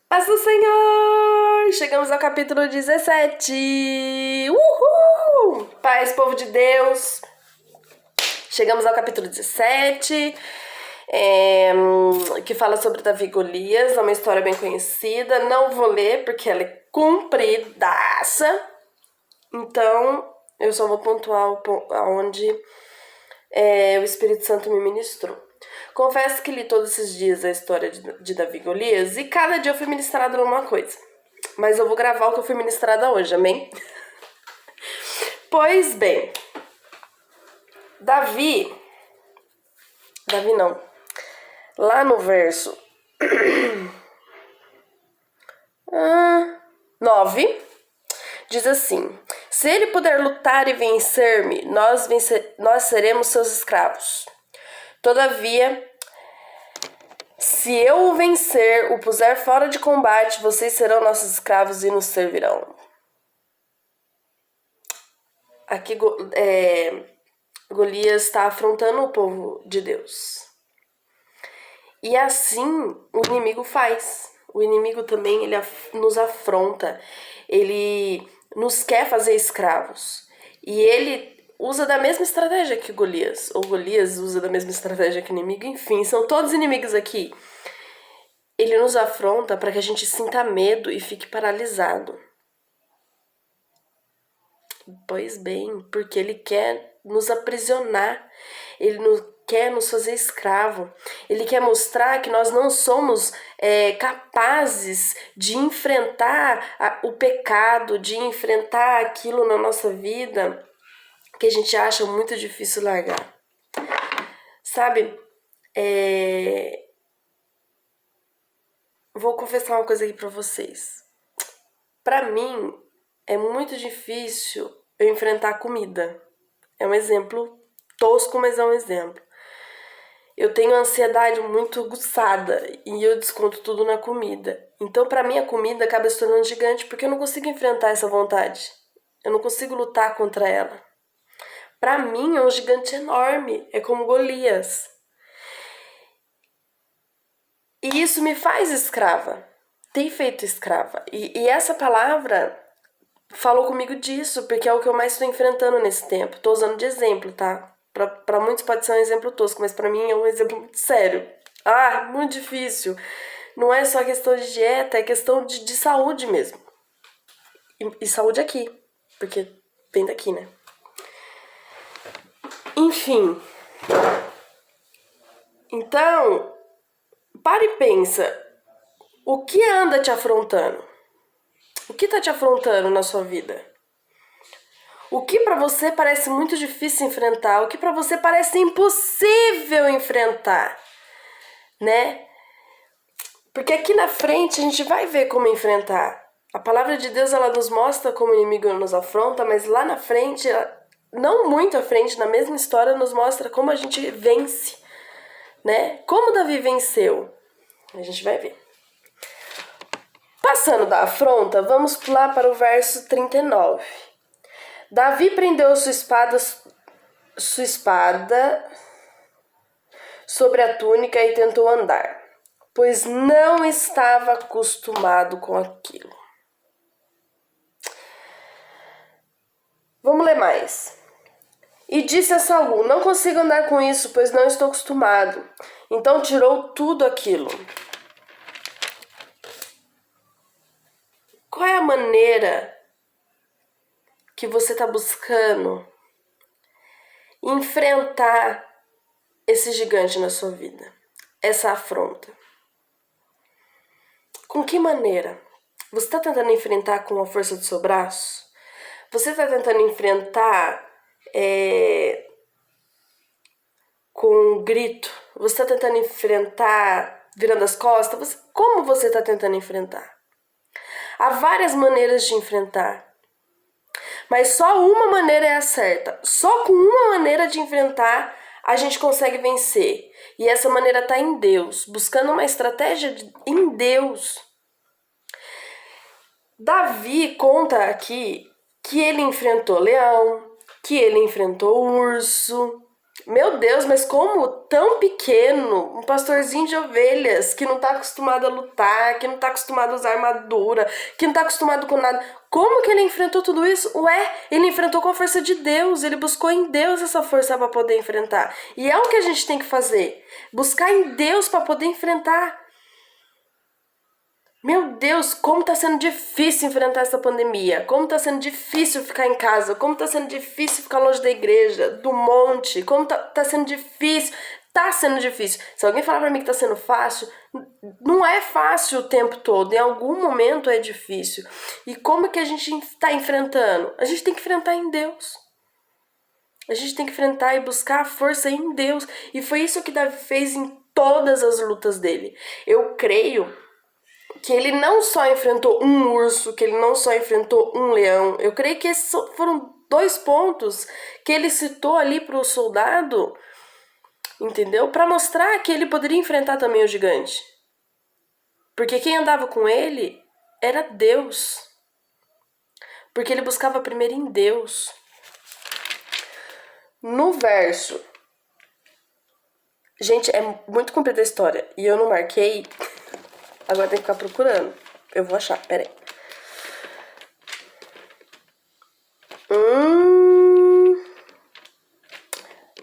Paz do Senhor! Chegamos ao capítulo 17. Uhul! Paz, povo de Deus! Chegamos ao capítulo 17, que fala sobre Davi e Golias. É uma história bem conhecida. Não vou ler porque ela é compridaça. Então, eu só vou pontuar aonde o Espírito Santo me ministrou. Confesso que li todos esses dias a história de Davi e Golias e cada dia eu fui ministrada numa coisa. Mas eu vou gravar o que eu fui ministrada hoje, amém? Pois bem, Davi não, lá no verso 9, diz assim: se ele puder lutar e vencer-me, nós seremos seus escravos. Todavia, se eu o vencer, o puser fora de combate, vocês serão nossos escravos e nos servirão. Aqui Golias está afrontando o povo de Deus. E assim o inimigo faz. O inimigo também ele nos afronta. Ele nos quer fazer escravos. E ele usa da mesma estratégia que Golias. Ou Golias usa da mesma estratégia que o inimigo. Enfim, são todos inimigos aqui. Ele nos afronta para que a gente sinta medo e fique paralisado. Pois bem, porque ele quer nos aprisionar, ele quer nos fazer escravo, ele quer mostrar que nós não somos capazes de enfrentar o pecado, de enfrentar aquilo na nossa vida que a gente acha muito difícil largar. Sabe, vou confessar uma coisa aqui pra vocês. Pra mim, é muito difícil eu enfrentar a comida. É um exemplo tosco, mas é um exemplo. Eu tenho ansiedade muito aguçada e eu desconto tudo na comida. Então, pra mim, a comida acaba se tornando gigante porque eu não consigo enfrentar essa vontade. Eu não consigo lutar contra ela. Pra mim, é um gigante enorme. É como Golias. E isso me faz escrava. Tem feito escrava. E essa palavra falou comigo disso, porque é o que eu mais estou enfrentando nesse tempo. Tô usando de exemplo, tá? Pra muitos pode ser um exemplo tosco, mas pra mim é um exemplo muito sério. Muito difícil. Não é só questão de dieta, é questão de saúde mesmo. E saúde aqui, porque vem daqui, né? Enfim. Então, para e pensa. O que anda te afrontando? O que tá te afrontando na sua vida? O que pra você parece muito difícil enfrentar? O que pra você parece impossível enfrentar? Né? Porque aqui na frente a gente vai ver como enfrentar. A palavra de Deus ela nos mostra como o inimigo nos afronta, mas lá na frente, não muito à frente, na mesma história, nos mostra como a gente vence. Né? Como Davi venceu? A gente vai ver. Passando da afronta, vamos pular para o verso 39. Davi prendeu sua espada sobre a túnica e tentou andar, pois não estava acostumado com aquilo. Vamos ler mais. E disse a Saul: não consigo andar com isso, pois não estou acostumado. Então tirou tudo aquilo. Qual é a maneira que você está buscando enfrentar esse gigante na sua vida? Essa afronta. Com que maneira? Você está tentando enfrentar com a força do seu braço? Você está tentando enfrentar com um grito? Você está tentando enfrentar virando as costas? Como você está tentando enfrentar? Há várias maneiras de enfrentar. Mas só uma maneira é a certa. Só com uma maneira de enfrentar a gente consegue vencer. E essa maneira está em Deus. Buscando uma estratégia em Deus. Davi conta aqui que ele enfrentou leão, que ele enfrentou urso, Meu Deus, mas como tão pequeno, um pastorzinho de ovelhas que não tá acostumado a lutar, que não tá acostumado a usar armadura, que não tá acostumado com nada. Como que ele enfrentou tudo isso? Ué, ele enfrentou com a força de Deus, ele buscou em Deus essa força para poder enfrentar. E é o que a gente tem que fazer, buscar em Deus para poder enfrentar. Meu Deus, como tá sendo difícil enfrentar essa pandemia. Como tá sendo difícil ficar em casa. Como tá sendo difícil ficar longe da igreja, do monte. Como tá sendo difícil. Tá sendo difícil. Se alguém falar pra mim que tá sendo fácil, não é fácil o tempo todo. Em algum momento é difícil. E como que a gente tá enfrentando? A gente tem que enfrentar em Deus. A gente tem que enfrentar e buscar a força em Deus. E foi isso que Davi fez em todas as lutas dele. Eu creio que ele não só enfrentou um urso, que ele não só enfrentou um leão. Eu creio que esses foram 2 pontos que ele citou ali para o soldado, entendeu? Para mostrar que ele poderia enfrentar também o gigante. Porque quem andava com ele era Deus. Porque ele buscava primeiro em Deus. No verso... Gente, é muito comprida a história. E eu não marquei. Agora tem que ficar procurando. Eu vou achar, peraí.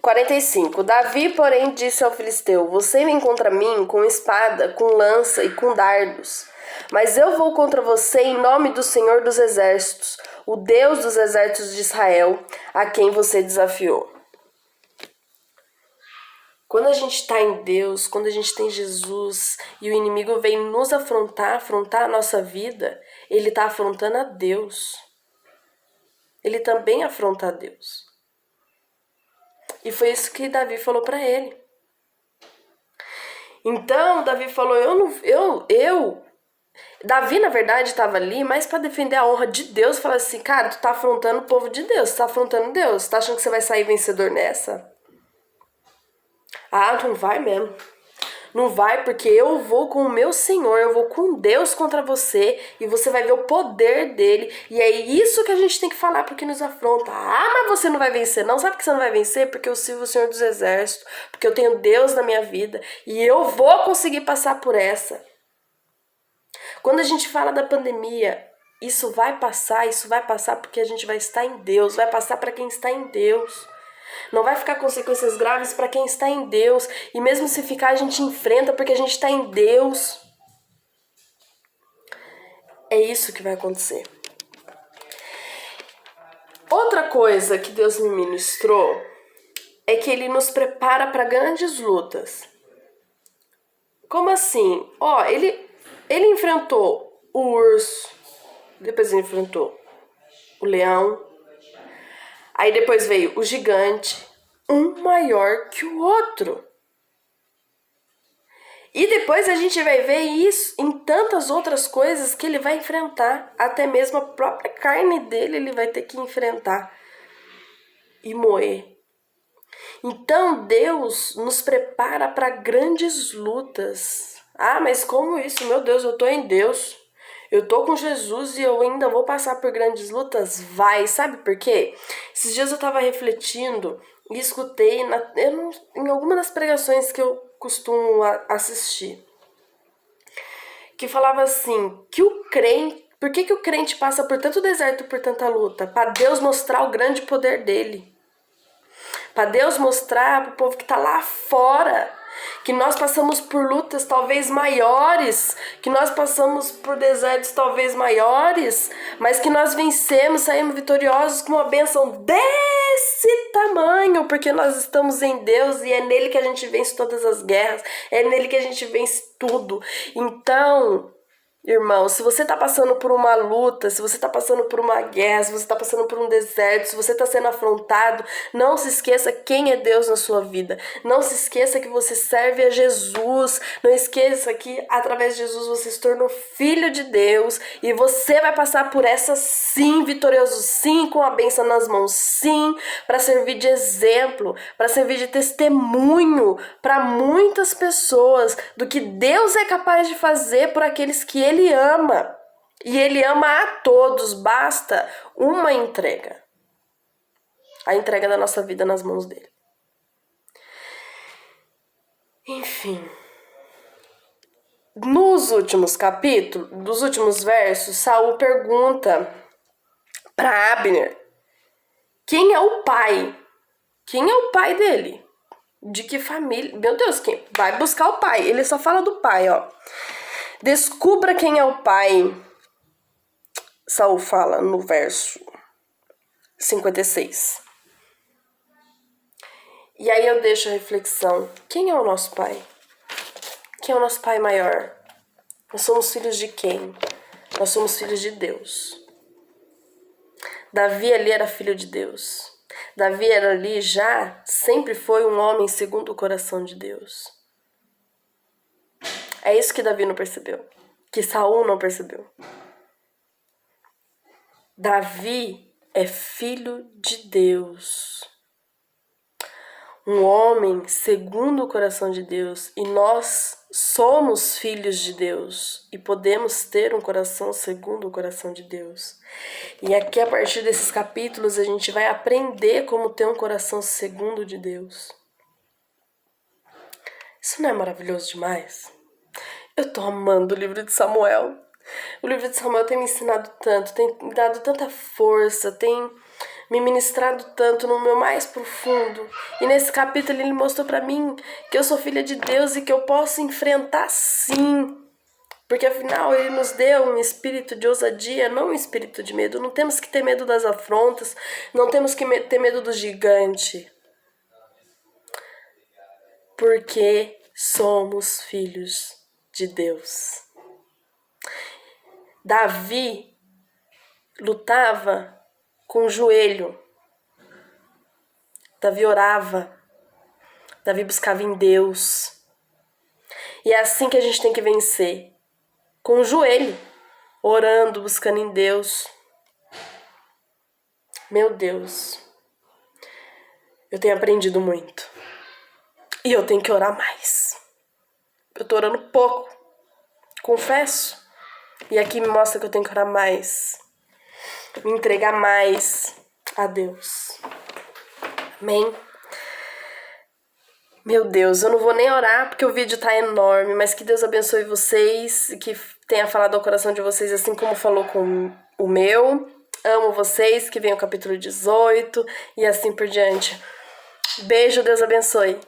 45. Davi, porém, disse ao filisteu: Você vem contra mim com espada, com lança e com dardos. Mas eu vou contra você em nome do Senhor dos Exércitos, o Deus dos exércitos de Israel, a quem você desafiou. Quando a gente está em Deus, quando a gente tem Jesus e o inimigo vem nos afrontar a nossa vida, ele está afrontando a Deus. Ele também afronta a Deus. E foi isso que Davi falou para ele. Então, Davi falou, Davi, na verdade, estava ali mais para defender a honra de Deus. Falar assim, cara, tu tá afrontando o povo de Deus, tu tá afrontando Deus. Tu tá achando que você vai sair vencedor nessa? Ah, não vai mesmo. Não vai, porque eu vou com o meu Senhor, eu vou com Deus contra você e você vai ver o poder dele. E é isso que a gente tem que falar porque nos afronta. Ah, mas você não vai vencer. Não, sabe que você não vai vencer? Porque eu sirvo o Senhor dos Exércitos, porque eu tenho Deus na minha vida e eu vou conseguir passar por essa. Quando a gente fala da pandemia, isso vai passar porque a gente vai estar em Deus, vai passar para quem está em Deus. Não vai ficar consequências graves para quem está em Deus. E mesmo se ficar, a gente enfrenta porque a gente está em Deus. É isso que vai acontecer. Outra coisa que Deus me ministrou é que Ele nos prepara para grandes lutas. Como assim? Ele enfrentou o urso, depois ele enfrentou o leão, aí depois veio o gigante, um maior que o outro. E depois a gente vai ver isso em tantas outras coisas que ele vai enfrentar. Até mesmo a própria carne dele ele vai ter que enfrentar e moer. Então Deus nos prepara para grandes lutas. Ah, mas como isso? Meu Deus, eu tô em Deus. Eu tô com Jesus e eu ainda vou passar por grandes lutas? Vai, sabe por quê? Esses dias eu tava refletindo e escutei em alguma das pregações que eu costumo assistir, que falava assim, que o crente, por que o crente passa por tanto deserto, por tanta luta? Para Deus mostrar o grande poder dele. Para Deus mostrar para o povo que está lá fora que nós passamos por lutas talvez maiores, que nós passamos por desertos talvez maiores, mas que nós vencemos, saímos vitoriosos com uma bênção desse tamanho, porque nós estamos em Deus e é nele que a gente vence todas as guerras, é nele que a gente vence tudo. Então, irmão, se você tá passando por uma luta, se você tá passando por uma guerra, se você tá passando por um deserto, se você tá sendo afrontado, não se esqueça quem é Deus na sua vida. Não se esqueça que você serve a Jesus. Não esqueça que através de Jesus você se tornou filho de Deus e você vai passar por essa sim, vitorioso, sim, com a bênção nas mãos, sim, para servir de exemplo, para servir de testemunho para muitas pessoas do que Deus é capaz de fazer por aqueles que Ele ama. E Ele ama a todos, basta uma entrega. A entrega da nossa vida nas mãos dele. Enfim. Nos últimos capítulos, dos últimos versos, Saul pergunta para Abner quem é o pai. Quem é o pai dele? De que família? Meu Deus, quem vai buscar o pai? Ele só fala do pai, ó. Descubra quem é o pai. Saul fala no verso 56. E aí eu deixo a reflexão. Quem é o nosso pai? Quem é o nosso pai maior? Nós somos filhos de quem? Nós somos filhos de Deus. Davi ali era filho de Deus. Davi era ali já, sempre foi um homem segundo o coração de Deus. É isso que Davi não percebeu. Que Saul não percebeu. Davi é filho de Deus. Um homem segundo o coração de Deus, e nós somos filhos de Deus e podemos ter um coração segundo o coração de Deus. E aqui, a partir desses capítulos, a gente vai aprender como ter um coração segundo de Deus. Isso não é maravilhoso demais? Eu tô amando o livro de Samuel. O livro de Samuel tem me ensinado tanto, tem me dado tanta força, tem me ministrado tanto no meu mais profundo. E nesse capítulo ele mostrou pra mim que eu sou filha de Deus e que eu posso enfrentar sim. Porque afinal ele nos deu um espírito de ousadia, não um espírito de medo. Não temos que ter medo das afrontas, não temos que ter medo do gigante. Porque somos filhos de Deus. Davi lutava com o joelho. Davi orava. Davi buscava em Deus. E é assim que a gente tem que vencer. Com o joelho. Orando, buscando em Deus. Meu Deus. Eu tenho aprendido muito. E eu tenho que orar mais. Eu tô orando pouco. Confesso. E aqui me mostra que eu tenho que orar mais. Me entregar mais a Deus. Amém? Meu Deus, eu não vou nem orar porque o vídeo tá enorme, mas que Deus abençoe vocês e que tenha falado ao coração de vocês assim como falou com o meu. Amo vocês, que venha o capítulo 18 e assim por diante. Beijo, Deus abençoe.